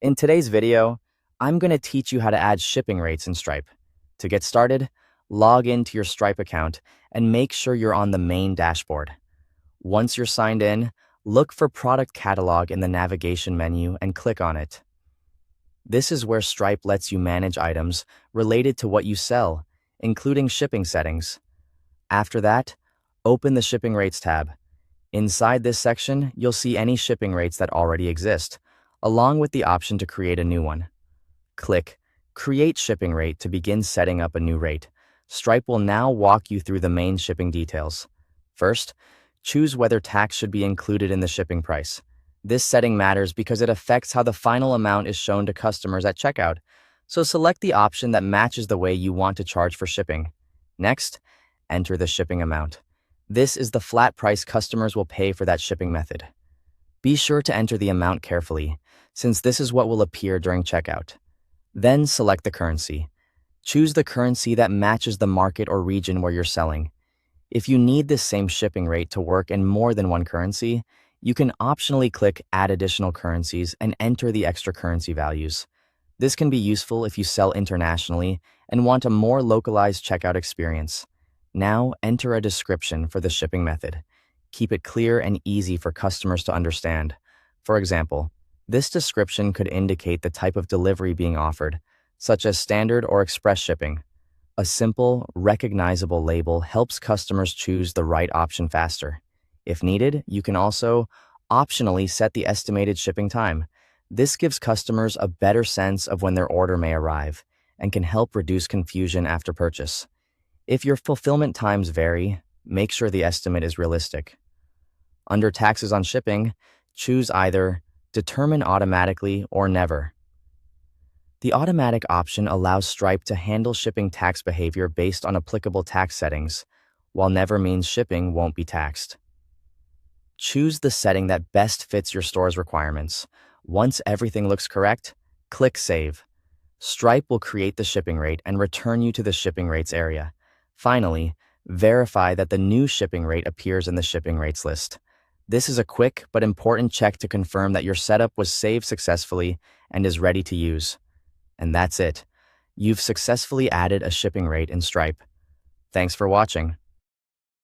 In today's video, I'm going to teach you how to add shipping rates in Stripe. To get started, log into your Stripe account and make sure you're on the main dashboard. Once you're signed in, look for Product Catalog in the navigation menu and click on it. This is where Stripe lets you manage items related to what you sell, including shipping settings. After that, open the Shipping Rates tab. Inside this section, you'll see any shipping rates that already exist, along with the option to create a new one. Click Create Shipping Rate to begin setting up a new rate. Stripe will now walk you through the main shipping details. First, choose whether tax should be included in the shipping price. This setting matters because it affects how the final amount is shown to customers at checkout, so select the option that matches the way you want to charge for shipping. Next, enter the shipping amount. This is the flat price customers will pay for that shipping method. Be sure to enter the amount carefully, since this is what will appear during checkout. Then select the currency. Choose the currency that matches the market or region where you're selling. If you need this same shipping rate to work in more than one currency, you can optionally click Add Additional Currencies and enter the extra currency values. This can be useful if you sell internationally and want a more localized checkout experience. Now, enter a description for the shipping method. Keep it clear and easy for customers to understand. For example, this description could indicate the type of delivery being offered, such as standard or express shipping. A simple, recognizable label helps customers choose the right option faster. If needed, you can also optionally set the estimated shipping time. This gives customers a better sense of when their order may arrive and can help reduce confusion after purchase. If your fulfillment times vary, make sure the estimate is realistic. Under Taxes on Shipping, choose either Determine Automatically or Never. The automatic option allows Stripe to handle shipping tax behavior based on applicable tax settings, while Never means shipping won't be taxed. Choose the setting that best fits your store's requirements. Once everything looks correct, click Save. Stripe will create the shipping rate and return you to the shipping rates area. Finally, verify that the new shipping rate appears in the shipping rates list. This is a quick but important check to confirm that your setup was saved successfully and is ready to use. And that's it. You've successfully added a shipping rate in Stripe. Thanks for watching.